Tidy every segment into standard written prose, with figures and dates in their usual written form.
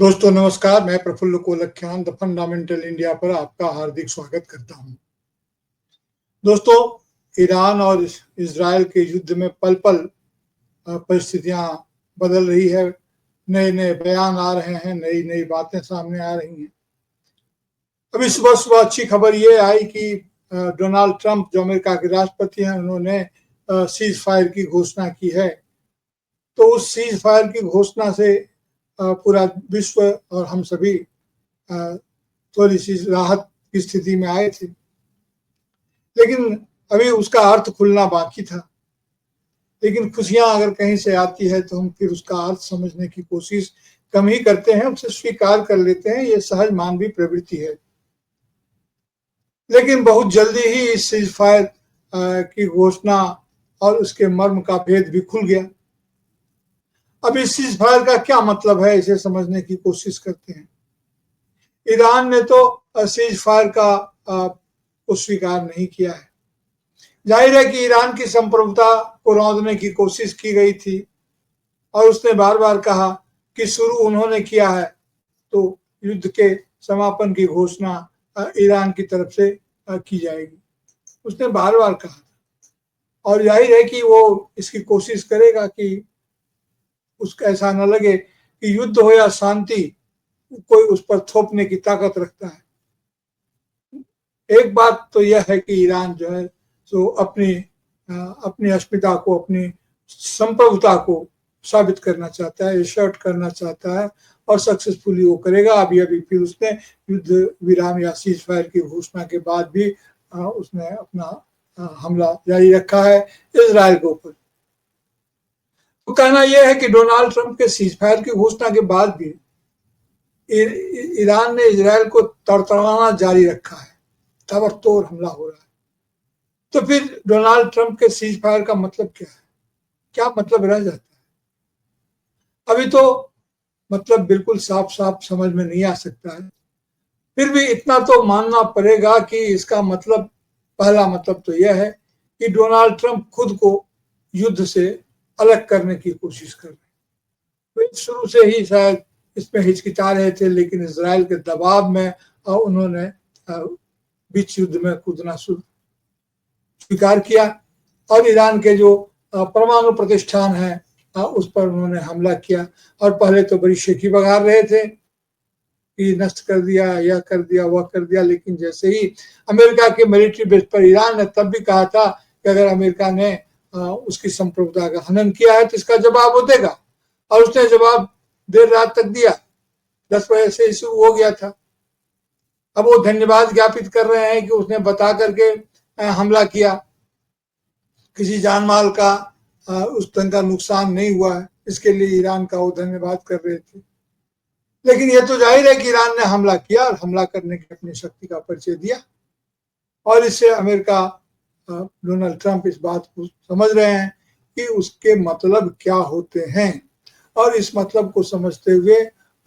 दोस्तों नमस्कार, मैं प्रफुल्ल कोलख्यान द फंडामेंटल इंडिया पर आपका हार्दिक स्वागत करता हूं। दोस्तों, ईरान और इजराइल के युद्ध में पल पल परिस्थितियां बदल रही है। नए नए बयान आ रहे हैं, नई नई बातें सामने आ रही हैं। अभी सुबह सुबह अच्छी खबर ये आई कि डोनाल्ड ट्रंप जो अमेरिका के राष्ट्रपति हैं, उन्होंने सीज फायर की घोषणा की है। तो उस सीज फायर की घोषणा से पूरा विश्व और हम सभी थोड़ी सी राहत की स्थिति में आए थे, लेकिन अभी उसका अर्थ खुलना बाकी था। लेकिन खुशियां अगर कहीं से आती है तो हम फिर उसका अर्थ समझने की कोशिश कम ही करते हैं, उसे स्वीकार कर लेते हैं। ये सहज मानवीय प्रवृत्ति है। लेकिन बहुत जल्दी ही इस सीज फायर की घोषणा और उसके मर्म का भेद भी खुल गया। अब इस सीज फायर का क्या मतलब है, इसे समझने की कोशिश करते हैं। ईरान ने तो सीज फायर को स्वीकार नहीं किया है। जाहिर है कि ईरान की संप्रभुता को रौंदने की कोशिश की गई थी और उसने बार बार कहा कि शुरू उन्होंने किया है तो युद्ध के समापन की घोषणा ईरान की तरफ से की जाएगी। उसने बार बार कहा और जाहिर है कि वो इसकी कोशिश करेगा कि उसका ऐसा न लगे कि युद्ध हो या शांति, कोई उस पर थोपने की ताकत रखता है। एक बात तो यह है कि ईरान जो है तो अपनी अस्मिता को, अपनी संप्रभुता को साबित करना चाहता है, एशर्ट करना चाहता है और सक्सेसफुली वो करेगा। अभी फिर उसने युद्ध विराम या सीज फायर की घोषणा के बाद भी उसने अपना हमला जारी रखा है इजराइल के ऊपर। तो कहना यह है कि डोनाल्ड ट्रंप के सीज फायर की घोषणा के बाद भी ईरान ने इजराइल को तड़तड़ाना जारी रखा है, ताबड़तोड़ हमला हो रहा है। तो फिर डोनाल्ड ट्रंप के सीज फायर का मतलब क्या है? क्या मतलब रह जाता है? अभी तो मतलब बिल्कुल साफ साफ समझ में नहीं आ सकता है। फिर भी इतना तो मानना पड़ेगा कि इसका मतलब, पहला मतलब तो यह है कि डोनाल्ड ट्रंप खुद को युद्ध से अलग करने की कोशिश कर रहे हैं। शुरू से ही शायद इसमें हिचकिचा रहे थे, लेकिन इजराइल के दबाव में उन्होंने बीच युद्ध में कूदना स्वीकार किया और ईरान के जो परमाणु प्रतिष्ठान है उस पर उन्होंने हमला किया। और पहले तो बड़ी शेखी बघार रहे थे कि नष्ट कर दिया, यह कर दिया, वह कर दिया। लेकिन जैसे ही अमेरिका के मिलिट्री बेस पर ईरान ने तब भी कहा था कि अगर अमेरिका ने उसकी संप्रभुता का हनन किया है तो इसका जवाब वो देगा, और उसने जवाब देर रात तक दिया। 10 बजे से शुरू हो गया था। अब वो धन्यवाद ज्ञापित कर रहे हैं कि उसने बता करके हमला किया, किसी जान माल का उस ढंग का नुकसान नहीं हुआ है, इसके लिए ईरान का वो धन्यवाद कर रहे थे। लेकिन ये तो जाहिर है कि ईरान ने हमला किया और हमला करने की अपनी शक्ति का परिचय दिया, और इससे अमेरिका, डोनाल्ड ट्रंप इस बात को समझ रहे हैं कि उसके मतलब क्या होते हैं, और इस मतलब को समझते हुए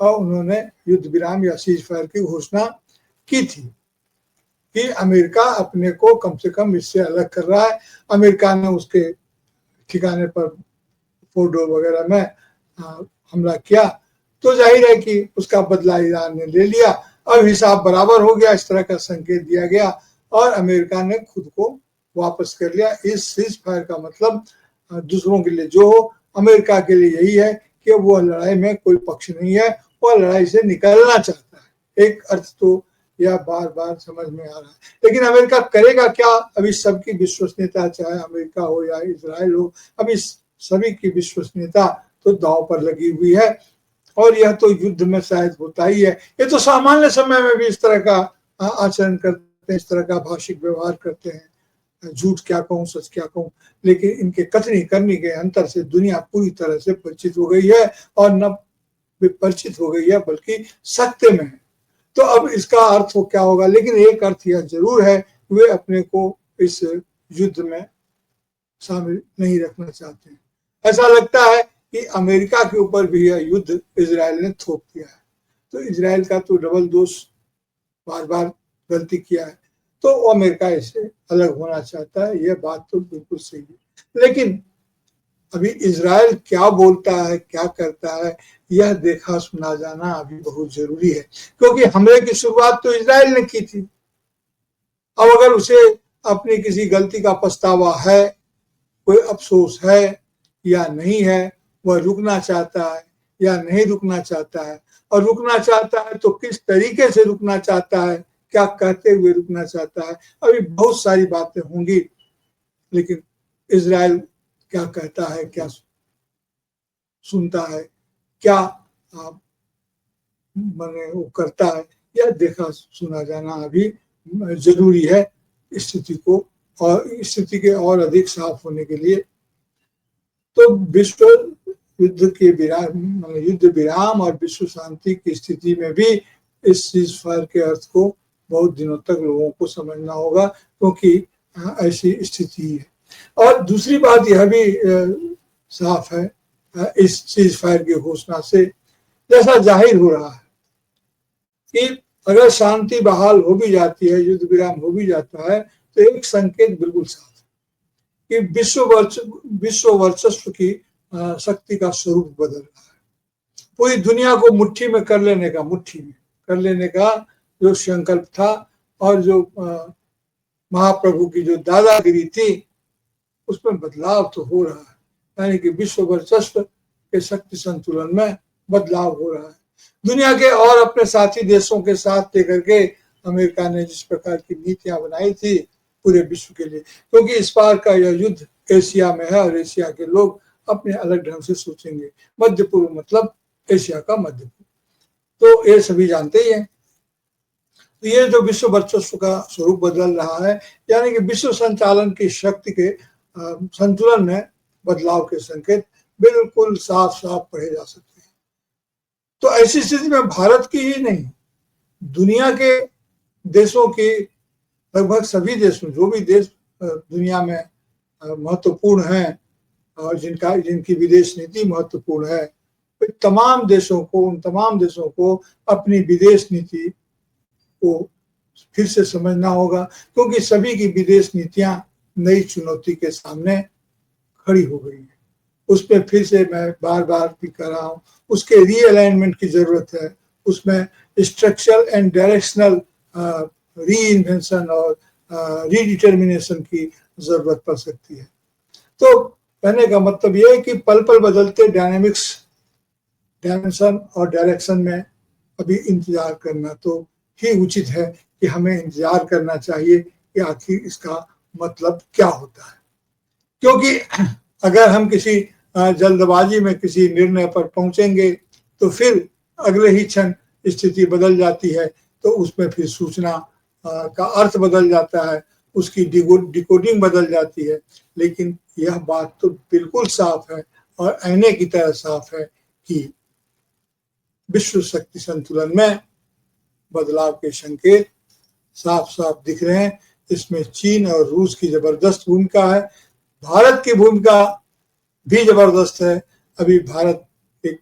उन्होंने युद्ध विराम या सीज फायर की घोषणा की थी कि अमेरिका अपने को कम से कम इससे अलग कर रहा है। अमेरिका ने उसके ठिकाने पर फोर्डो वगैरह में हमला किया, तो जाहिर है कि उसका बदला ईरान ने ले लिया। अब हिसाब बराबर हो गया, इस तरह का संकेत दिया गया और अमेरिका ने खुद को वापस कर लिया। इस सीज फायर का मतलब दूसरों के लिए जो हो, अमेरिका के लिए यही है कि वो लड़ाई में कोई पक्ष नहीं है, वो लड़ाई से निकलना चाहता है। एक अर्थ तो यह बार बार समझ में आ रहा है। लेकिन अमेरिका करेगा क्या? अभी सबकी विश्वसनीयता, चाहे अमेरिका हो या इजराइल हो, अभी सभी की विश्वसनीयता तो दांव पर लगी हुई है। और यह तो युद्ध में शायद होता ही है। ये तो सामान्य समय में भी इस तरह का आचरण करते हैं, इस तरह का भाषिक व्यवहार करते हैं। झूठ क्या कहूँ, सच क्या कहूँ, लेकिन इनके कथनी करने के अंतर से दुनिया पूरी तरह से परिचित हो गई है, और न परिचित हो गई है बल्कि सत्य में है। तो अब इसका अर्थ हो क्या होगा? लेकिन एक अर्थ यह जरूर है, वे अपने को इस युद्ध में शामिल नहीं रखना चाहते हैं। ऐसा लगता है कि अमेरिका के ऊपर भी यह युद्ध इजराइल ने थोप दिया है। तो इजराइल का तो डबल दोष, बार बार गलती किया है, तो वो अमेरिका इससे अलग होना चाहता है। यह बात तो बिल्कुल सही है। लेकिन अभी इजराइल क्या बोलता है, क्या करता है, यह देखा सुना जाना अभी बहुत जरूरी है, क्योंकि हमले की शुरुआत तो इजराइल ने की थी। अब अगर उसे अपनी किसी गलती का पछतावा है, कोई अफसोस है या नहीं है, वह रुकना चाहता है या नहीं रुकना चाहता है, और रुकना चाहता है तो किस तरीके से रुकना चाहता है, क्या कहते हुए रुकना चाहता है, अभी बहुत सारी बातें होंगी। लेकिन इजराइल क्या कहता है, क्या सुनता है, क्या माने वो करता है, यह देखा सुना जाना अभी जरूरी है स्थिति को, और स्थिति के और अधिक साफ होने के लिए। तो विश्व युद्ध के विराम, युद्ध विराम और विश्व शांति की स्थिति में भी इस सीज फायर के अर्थ को बहुत दिनों तक लोगों को समझना होगा, क्योंकि ऐसी स्थिति है। और दूसरी बात यह भी साफ है इस सीज फायर की घोषणा से, जैसा जाहिर हो रहा है कि अगर शांति बहाल हो भी जाती है, युद्ध विराम हो भी जाता है, तो एक संकेत बिल्कुल साफ है कि विश्व वर्चस्व की शक्ति का स्वरूप बदल रहा है। पूरी दुनिया को मुट्ठी में कर लेने का जो संकल्प था, और जो महाप्रभु की जो दादागिरी थी, उसमें बदलाव तो हो रहा है। यानी कि विश्व वर्चस्व के शक्ति संतुलन में बदलाव हो रहा है। दुनिया के और अपने साथी देशों के साथ लेकर के अमेरिका ने जिस प्रकार की नीतियां बनाई थी पूरे विश्व के लिए, क्योंकि इस बार का यह युद्ध एशिया में है और एशिया के लोग अपने अलग ढंग से सोचेंगे। मध्य पूर्व मतलब एशिया का मध्य पूर्व, तो ये सभी जानते ही हैं। तो ये जो विश्व वर्चस्व का स्वरूप बदल रहा है, यानी कि विश्व संचालन की शक्ति के संतुलन में बदलाव के संकेत बिल्कुल साफ साफ पढ़े जा सकते हैं। तो ऐसी स्थिति में भारत की ही नहीं, दुनिया के देशों की, लगभग सभी देशों, जो भी देश दुनिया में महत्वपूर्ण हैं और जिनकी विदेश नीति महत्वपूर्ण है, उन तमाम देशों को अपनी विदेश नीति को फिर से समझना होगा, क्योंकि सभी की विदेश नीतियां नई चुनौती के सामने खड़ी हो गई है। उसमें फिर से मैं बार बार भी कर रहा हूँ, उसके रीअलाइनमेंट की जरूरत है, उसमें स्ट्रक्चरल एंड डायरेक्शनल रीइन्वेंशन और रीडिटर्मिनेशन की जरूरत पड़ सकती है। तो कहने का मतलब यह है कि पल पल बदलते डायमेंशन और डायरेक्शन में अभी इंतजार करना तो ही उचित है, कि हमें इंतजार करना चाहिए कि आखिर इसका मतलब क्या होता है। क्योंकि अगर हम किसी जल्दबाजी में किसी निर्णय पर पहुंचेंगे तो फिर अगले ही क्षण स्थिति बदल जाती है, तो उसमें फिर सूचना का अर्थ बदल जाता है, उसकी डिकोडिंग बदल जाती है। लेकिन यह बात तो बिल्कुल साफ है और आईने की तरह साफ है कि विश्व शक्ति संतुलन में बदलाव के संकेत साफ साफ दिख रहे हैं। इसमें चीन और रूस की जबरदस्त भूमिका है, भारत की भूमिका भी जबरदस्त है। अभी भारत एक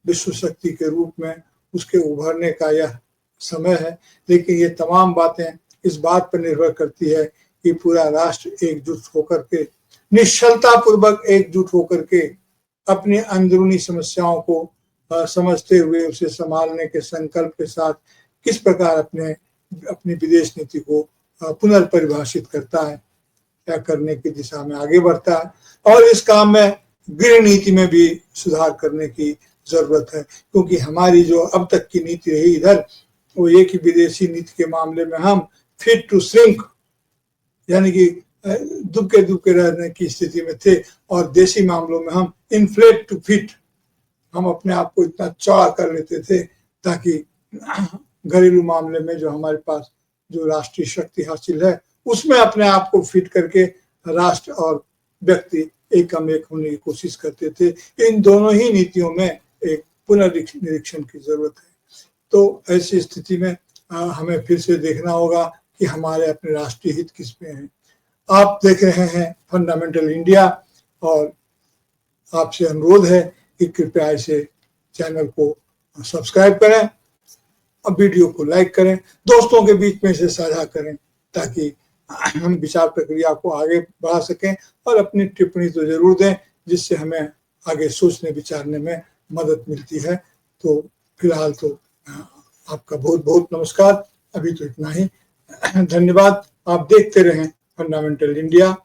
विश्व शक्ति के रूप में उसके उभरने का यह समय है, लेकिन ये तमाम बातें इस बात पर निर्भर करती है कि पूरा राष्ट्र एकजुट होकर के, निश्चलता पूर्वक एकजुट होकर के अपनी अंदरूनी समस्याओं को समझते हुए उसे संभालने के संकल्प के साथ किस प्रकार अपनी विदेश नीति को पुनर्परिभाषित करता है, क्या करने की दिशा में आगे बढ़ता है। और इस काम में गृह नीति में भी सुधार करने की जरूरत है, क्योंकि हमारी जो अब तक की नीति रही इधर, वो एक ही विदेशी नीति के मामले में हम फिट टू श्रिंक, यानी कि दुबके रहने की स्थिति में थे, और देशी मामलों में हम इन्फ्लेट टू फिट, हम अपने आप को इतना चौड़ा कर लेते थे ताकि घरेलू मामले में जो हमारे पास जो राष्ट्रीय शक्ति हासिल है उसमें अपने आप को फिट करके राष्ट्र और व्यक्ति एकम एक होने की कोशिश करते थे। इन दोनों ही नीतियों में एक पुनर्निरीक्षण की जरूरत है। तो ऐसी स्थिति में हमें फिर से देखना होगा कि हमारे अपने राष्ट्रीय हित किस में है। आप देख रहे हैं फंडामेंटल इंडिया, और आपसे अनुरोध है कि कृपया इसे चैनल को सब्सक्राइब करें और वीडियो को लाइक करें, दोस्तों के बीच में इसे साझा करें, ताकि हम विचार प्रक्रिया को आगे बढ़ा सकें। और अपनी टिप्पणी तो जरूर दें जिससे हमें आगे सोचने विचारने में मदद मिलती है। तो फिलहाल तो आपका बहुत बहुत नमस्कार, अभी तो इतना ही। धन्यवाद। आप देखते रहें फंडामेंटल इंडिया।